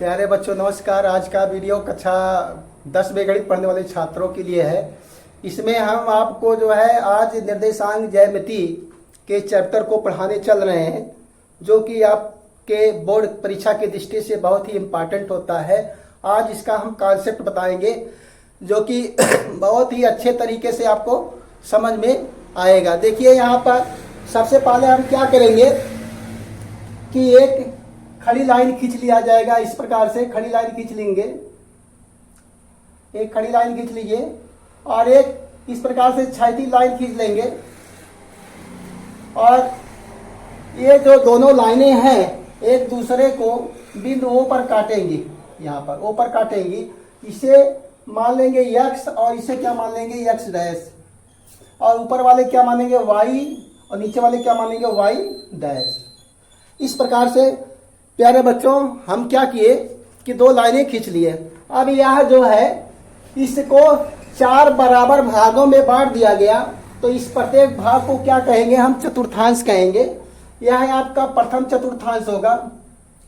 प्यारे बच्चों नमस्कार। आज का वीडियो कक्षा 10 में गणित पढ़ने वाले छात्रों के लिए है। इसमें हम आपको जो है आज निर्देशांक ज्यामिति के चैप्टर को पढ़ाने चल रहे हैं, जो कि आपके बोर्ड परीक्षा की दृष्टि से बहुत ही इम्पोर्टेंट होता है। आज इसका हम कॉन्सेप्ट बताएंगे जो कि बहुत ही अच्छे तरीके से आपको समझ में आएगा। देखिए यहाँ पर सबसे पहले हम क्या करेंगे कि एक खड़ी लाइन खींच लिया जाएगा। इस प्रकार से खड़ी लाइन खींच लेंगे, एक खड़ी लाइन खींच लीजिए और एक इस प्रकार से क्षैतिज लाइन खींच लेंगे। और ये जो दोनों लाइनें हैं एक दूसरे को बिंदु O पर काटेंगी। यहाँ पर O पर काटेंगी। इसे मान लेंगे x और इसे क्या मान लेंगे x डैश, और ऊपर वाले क्या मानेंगे y और नीचे वाले क्या मानेंगे y डैश। इस प्रकार से प्यारे बच्चों हम क्या किए कि दो लाइनें खींच लिए। अब यह जो है इसको 4 बराबर भागों में बांट दिया गया, तो इस प्रत्येक भाग को क्या कहेंगे हम चतुर्थांश कहेंगे। यह है आपका प्रथम चतुर्थांश होगा।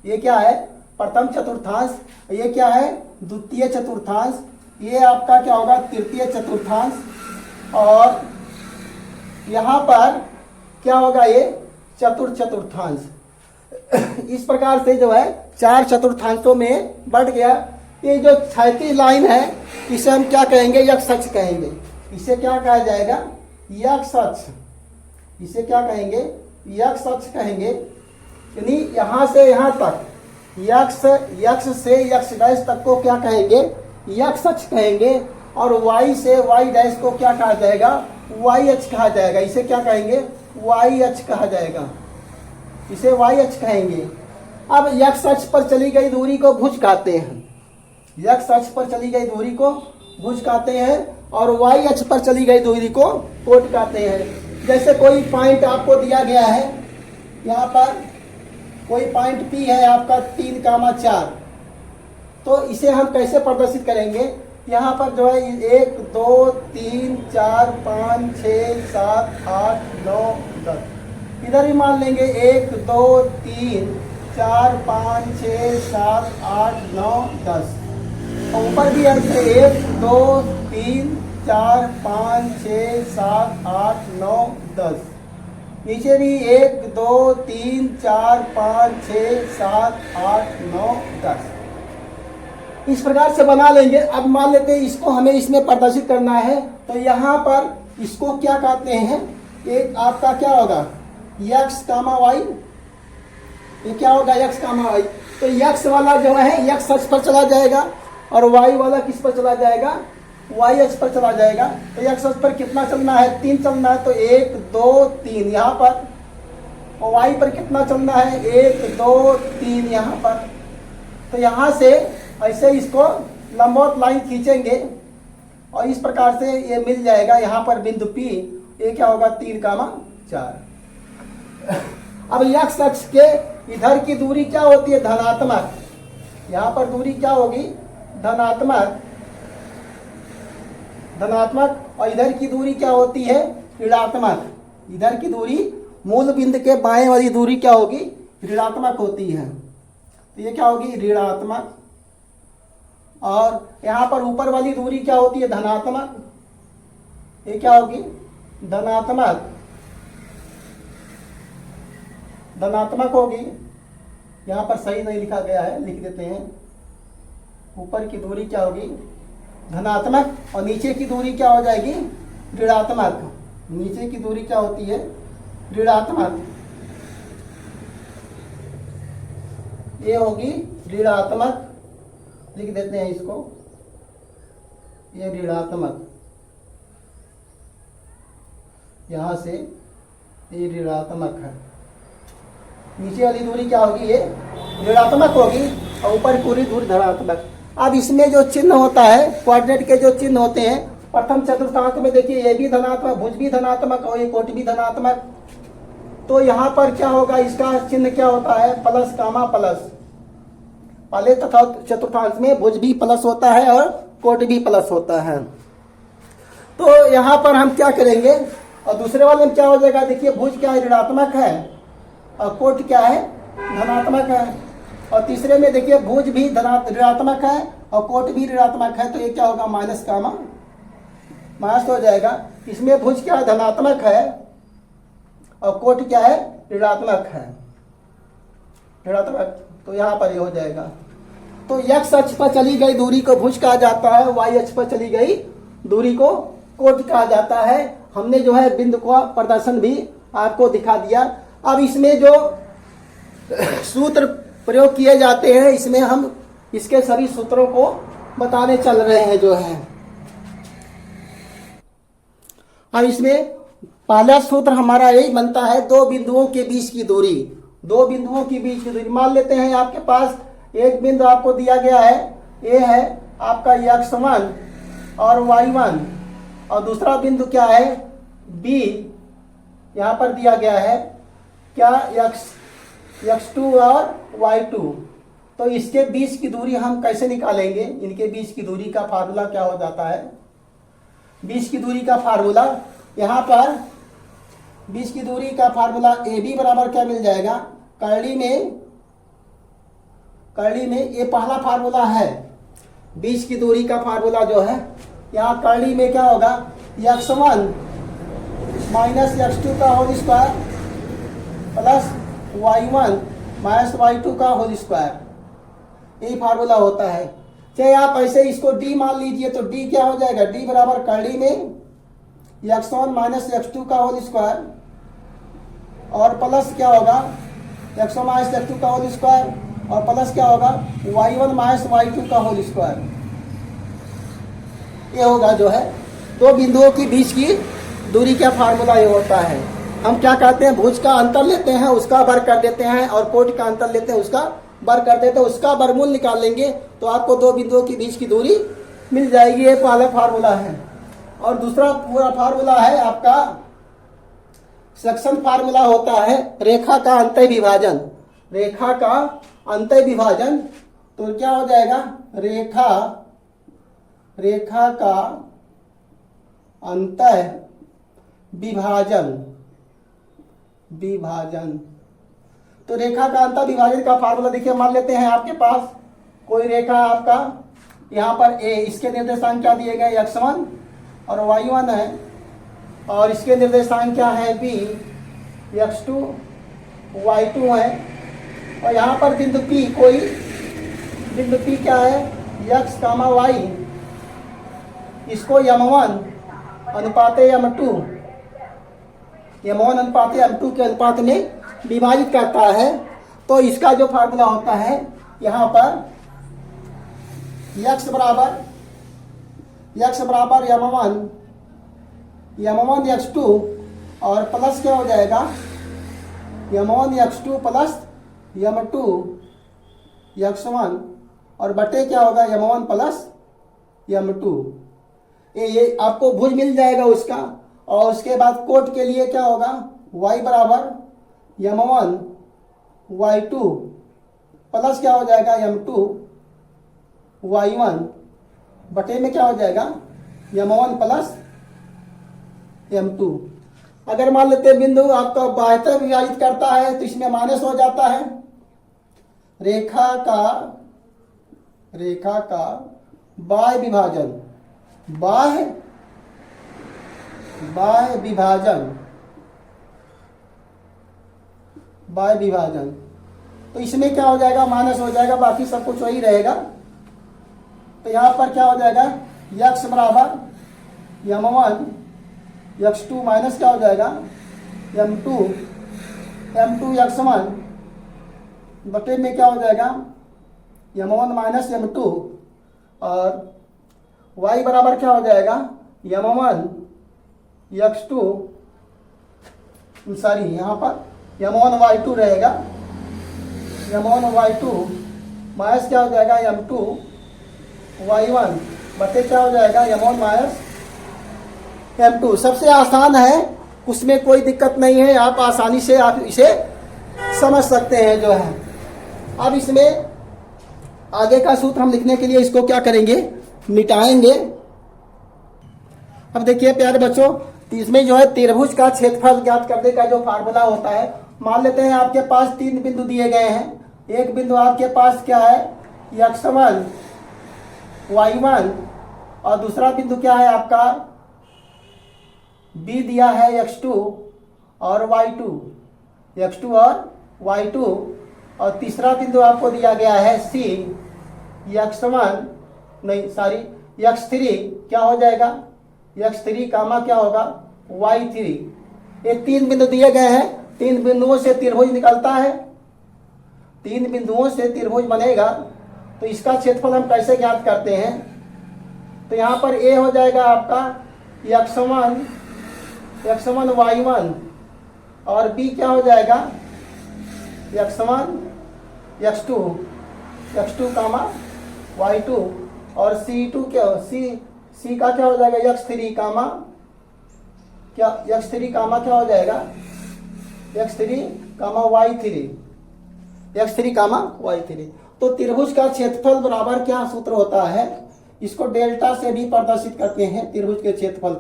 ये क्या है प्रथम चतुर्थांश, ये क्या है द्वितीय चतुर्थांश, ये आपका क्या होगा तृतीय चतुर्थांश, और यहाँ पर क्या होगा ये चतुर्थ चतुर्थांश। इस प्रकार से जो है 4 चतुर्थांशों में बढ़ गया। ये जो क्षैतिज लाइन है इसे हम क्या कहेंगे x अक्ष कहेंगे। इसे क्या कहा जाएगा x अक्ष। इसे क्या कहेंगे x अक्ष कहेंगे। यानी यहाँ से यहाँ तक x से x डैश तक को क्या कहेंगे x अक्ष कहेंगे, और y से y डैश को क्या कहा जाएगा y अक्ष कहा जाएगा। इसे क्या कहेंगे y अक्ष कहा जाएगा, इसे y अक्ष कहेंगे। अब x अक्ष पर चली गई दूरी को भुज कहते हैं। x अक्ष पर चली गई दूरी को भुज कहते हैं और y अक्ष पर चली गई दूरी को कोट कहते हैं। जैसे कोई पॉइंट आपको दिया गया है, यहाँ पर कोई पॉइंट P है आपका 3,4, तो इसे हम कैसे प्रदर्शित करेंगे। यहाँ पर जो है 1 2 3 4 5 6 7 8 9 10, इधर ही मान लेंगे 1 2 3 4 5 6 7 8 9 10, और ऊपर भी ऐसे 1 2 3 4 5 6 7 8 9 10, नीचे भी 1 2 3 4 5 6 7 8 9 10। इस प्रकार से बना लेंगे। अब मान लेते हैं इसको हमें इसमें प्रदर्शित करना है, तो यहाँ पर इसको क्या कहते हैं, एक आपका क्या होगा x, y, ये क्या होगा x, y। तो x वाला जो है x अक्ष पर चला जाएगा और y वाला किस पर चला जाएगा y अक्ष पर चला जाएगा। तो x अक्ष पर कितना चलना है 3 चलना है, तो 1 2 3 यहाँ पर, और y पर कितना चलना है 1 2 3 यहाँ पर। तो यहाँ से ऐसे इसको लंबवत लाइन खींचेंगे और इस प्रकार से ये मिल जाएगा यहाँ पर बिंदु P। ये क्या होगा 3,4। अब x अक्ष के इधर की दूरी क्या होती है धनात्मक, यहाँ पर दूरी क्या होगी धनात्मक, और इधर की दूरी क्या होती है ऋणात्मक। इधर की दूरी मूल बिंदु के बाएं वाली दूरी क्या होगी ऋणात्मक होती है, तो ये क्या होगी ऋणात्मक। और यहाँ पर ऊपर वाली दूरी क्या होती है धनात्मक, ये क्या होगी धनात्मक होगी। यहाँ पर सही नहीं लिखा गया है, लिख देते हैं। ऊपर की दूरी क्या होगी धनात्मक और नीचे की दूरी क्या हो जाएगी ऋणात्मक। नीचे की दूरी क्या होती है ऋणात्मक, ये होगी ऋणात्मक। लिख देते हैं इसको, ये ऋणात्मक, यहाँ से ये ऋणात्मक है। नीचे वाली दूरी क्या होगी ये ऋणात्मक होगी और ऊपर पूरी दूरी धनात्मक। अब इसमें जो चिन्ह होता है कोऑर्डिनेट के जो चिन्ह होते हैं प्रथम चतुर्थांश में देखिए ये भी धनात्मक, भुज भी धनात्मक और ये कोट भी धनात्मक। तो यहाँ पर क्या होगा इसका चिन्ह क्या होता है प्लस कामा प्लस। पहले तथा चतुर्थांश में भुज भी प्लस होता है और कोट भी प्लस होता है। तो यहाँ पर हम क्या करेंगे और दूसरे वाले में क्या हो जाएगा देखिए भुज क्या है ऋणात्मक है और कोट क्या है धनात्मक है। और तीसरे में देखिए भुज भी ऋणात्मक है और कोट भी ऋणात्मक है, तो ये क्या होगा, माइनस का माइनस हो जाएगा। इसमें भुज क्या है, धनात्मक है और कोट क्या है, ऋणात्मक है, ऋणात्मक, तो यहाँ पर ये हो जाएगा। तो x अक्ष पर चली गई दूरी को भुज कहा जाता है, y अक्ष पर चली गई दूरी को कोट कहा जाता है। हमने जो है बिंदु का प्रदर्शन भी आपको दिखा दिया। अब इसमें जो सूत्र प्रयोग किए जाते हैं, इसमें हम इसके सभी सूत्रों को बताने चल रहे हैं जो है। अब इसमें पहला सूत्र हमारा यही बनता है, दो बिंदुओं के बीच की दूरी। दो बिंदुओं के बीच की दूरी मान लेते हैं आपके पास एक बिंदु आपको दिया गया है, ये है आपका x1 और y1, और दूसरा बिंदु क्या है, b यहाँ पर दिया गया है क्या, x2 और y2। तो इसके बीच की दूरी हम कैसे निकालेंगे, इनके बीच की दूरी का फार्मूला क्या हो जाता है, बीच की दूरी का फार्मूला, यहाँ पर बीच की दूरी का फार्मूला AB बराबर क्या मिल जाएगा, कर्ली में ये पहला फार्मूला है बीच की दूरी का फार्मूला जो है। यहाँ कर्ली में क्या होगा, x1 माइनस x2 का whole square plus y1 minus y2 का होल स्क्वायर, यही फार्मूला होता है। चाहे आप ऐसे इसको d मान लीजिए तो d क्या हो जाएगा, d बराबर कर्ली में x1 माइनस x2 का होल स्क्वायर और प्लस क्या होगा, x1 माइनस x2 का होल स्क्वायर और प्लस क्या होगा, y1 माइनस y2 का होल स्क्वायर। ये होगा जो है दो बिंदुओं के बीच की दूरी का फार्मूला ये होता है। हम क्या कहते हैं, भुज का अंतर लेते हैं उसका वर्ग कर देते हैं और कोट का अंतर लेते हैं उसका वर्ग कर देते हैं, उसका वर्गमूल निकाल लेंगे तो आपको दो बिंदुओं के बीच की दूरी मिल जाएगी। ये पहला फार्मूला है। और दूसरा पूरा फार्मूला है आपका सेक्शन फार्मूला होता है रेखा का अंतः विभाजन। रेखा का अंतः विभाजन तो क्या हो जाएगा, रेखा का अंतः विभाजन। तो रेखा का अंतः विभाजन का फार्मूला देखिए, मान लेते हैं आपके पास कोई रेखा आपका यहाँ पर A, इसके निर्देशांक क्या दिए गए, x1 और y1 है, और इसके निर्देशांक क्या है b, x2 y2 है, और यहाँ पर बिंदु P, कोई बिंदु P क्या है, x, y, इसको m1 अनुपाते m2 के अनुपात में विभाजित करता है। तो इसका जो फार्मूला होता है यहाँ पर x बराबर m1 x2 और प्लस क्या हो जाएगा, m1 x2 plus m2 x1 और बटे क्या होगा, m1 प्लस m2। ये आपको भुज मिल जाएगा उसका। और उसके बाद कोट के लिए क्या होगा, y बराबर m1 y2 प्लस क्या हो जाएगा, m2 y1 बटे में क्या हो जाएगा, m1 प्लस m2। अगर मान लेते हैं बिंदु आपका बाह्यतः विभाजित करता है तो इसमें माइनस हो जाता है। रेखा का बाह्य विभाजन तो इसमें क्या हो जाएगा, माइनस हो जाएगा, बाकी सब कुछ वही रहेगा। तो यहाँ पर क्या हो जाएगा, x बराबर m1 x2 माइनस क्या हो जाएगा, m2 x1 बटे में क्या हो जाएगा, m1 माइनस m2 और y बराबर क्या हो जाएगा, m1 x2 सॉरी यहाँ पर m1 y2 रहेगा, m1 y2 माइनस क्या हो जाएगा, m2 y1 बटे क्या हो जाएगा, m1 माइनस m2। सबसे आसान है, उसमें कोई दिक्कत नहीं है, आप आसानी से आप इसे समझ सकते हैं जो है। अब इसमें आगे का सूत्र हम लिखने के लिए इसको क्या करेंगे, मिटाएंगे। अब देखिए प्यारे बच्चों, इसमें जो है त्रिभुज का क्षेत्रफल ज्ञात करने का जो फार्मूला होता है, मान लेते हैं आपके पास तीन बिंदु दिए गए हैं, एक बिंदु आपके पास क्या है, x1 y1, और दूसरा बिंदु क्या है आपका, b दिया है x2 और y2, x2 और y2, और तीसरा बिंदु आपको दिया गया है c, x1 नहीं सॉरी x3, क्या हो जाएगा, x3 कामा क्या होगा, y3। ये 3 बिंदु दिए गए हैं, 3 बिंदुओं से त्रिभुज निकलता है, 3 बिंदुओं से त्रिभुज बनेगा। तो इसका क्षेत्रफल हम कैसे ज्ञात करते हैं, तो यहाँ पर a हो जाएगा आपका x1 y1, और b क्या हो जाएगा, x2 कामा y2, और c2 क्या c का क्या हो जाएगा, x3 कामा क्या, x3 कामा क्या हो जाएगा, x3 कामा y3। तो त्रिभुज का क्षेत्रफल बराबर क्या सूत्र होता है, इसको डेल्टा से भी प्रदर्शित करते हैं। त्रिभुज के क्षेत्रफल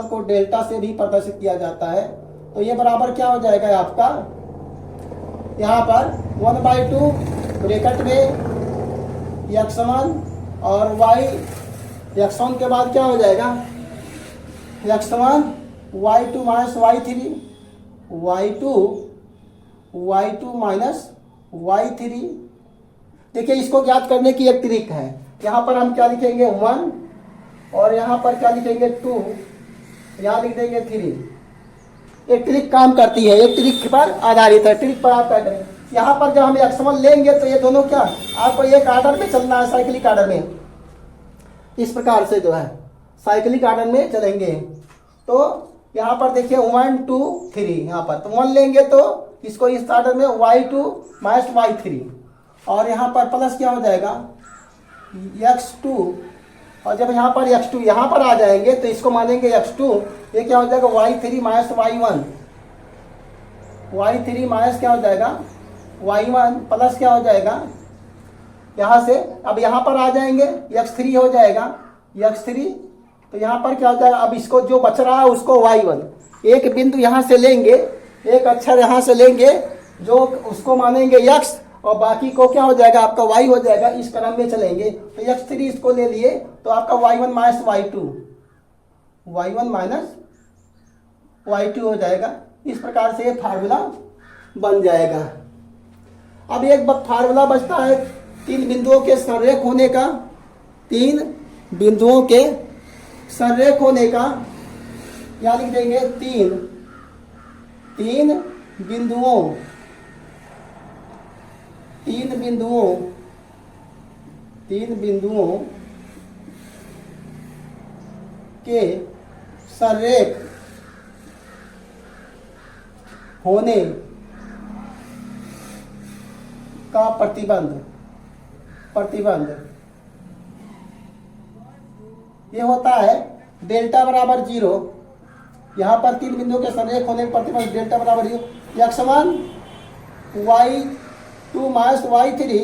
को डेल्टा से भी प्रदर्शित किया जाता है। तो ये बराबर क्या हो जाएगा आपका, यहाँ पर 1/2 ब्रैकेट में x1 और x1 के बाद क्या हो जाएगा, x1 y2 minus y2 minus y3। देखिए इसको ज्ञात करने की एक ट्रिक है, यहाँ पर हम क्या लिखेंगे 1, और यहाँ पर क्या लिखेंगे 2, यहाँ लिख देंगे 3। एक ट्रिक काम करती है, एक ट्रिक पर आधारित है, ट्रिक पर आप क्या करेंगे, यहाँ पर जब हम x1 लेंगे तो ये दोनों क्या आपको एक आर्डर में चलना है, साइक्लिक आर्डर में, इस प्रकार से जो है साइक्लिक आर्डर में चलेंगे। तो यहाँ पर देखिए 1 2 3, यहाँ पर तो 1 लेंगे तो इसको इस आर्डर में y2 माइनस y3, और यहाँ पर प्लस क्या हो जाएगा x2, और जब यहाँ पर x2 यहाँ पर आ जाएंगे तो इसको मानेंगे x2, ये क्या हो जाएगा y3 माइनस y3 माइनस क्या हो जाएगा y1, प्लस क्या हो जाएगा यहाँ से, अब यहाँ पर आ जाएंगे x3 हो जाएगा x3, तो यहाँ पर क्या हो जाएगा, अब इसको जो बच रहा है उसको y1, एक बिंदु यहाँ से लेंगे, एक अक्षर यहाँ से लेंगे जो उसको मानेंगे x, और बाकी को क्या हो जाएगा आपका y हो जाएगा। इस क्रम में चलेंगे तो x3 इसको ले लिए तो आपका y1 माइनस y2 हो जाएगा। इस प्रकार से ये फार्मूला बन जाएगा। अब एक फार्मूला बचता है 3 बिंदुओं के संरेख होने का, 3 बिंदुओं के संरेख होने का, क्या लिख देंगे 3 बिंदुओं के संरेख होने का प्रतिबंध ये होता है डेल्टा बराबर 0। यहाँ पर 3 बिंदुओं के संरेख होने का प्रतिबंध डेल्टा बराबर 0, x1 y2 minus y3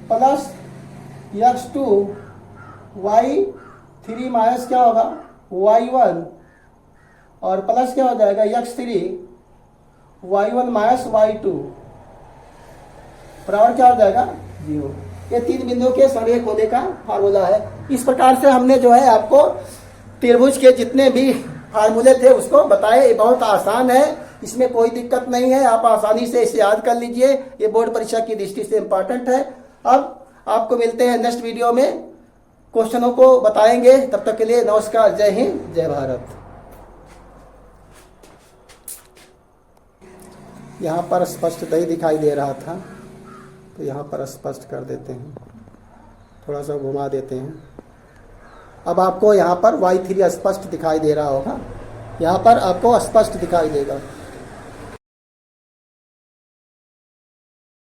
plus x2 y3 minus क्या होगा y1, और प्लस क्या हो जाएगा x3 y1 माइनस y2 बराबर क्या हो जाएगा 0। ये 3 बिंदुओं के संरेख होने का फार्मूला है। इस प्रकार से हमने जो है आपको त्रिभुज के जितने भी फार्मूले थे उसको बताए। ये बहुत आसान है, इसमें कोई दिक्कत नहीं है, आप आसानी से इसे याद कर लीजिए। ये बोर्ड परीक्षा की दृष्टि से इम्पॉर्टेंट है। अब आपको मिलते हैं नेक्स्ट वीडियो में, क्वेश्चनों को बताएंगे। तब तक के लिए नमस्कार, जय हिंद, जय भारत। यहाँ पर स्पष्ट नहीं दिखाई दे रहा था तो यहाँ पर स्पष्ट कर देते हैं, थोड़ा सा घुमा देते हैं। अब आपको यहाँ पर y3 स्पष्ट दिखाई दे रहा होगा, यहाँ पर आपको स्पष्ट दिखाई देगा।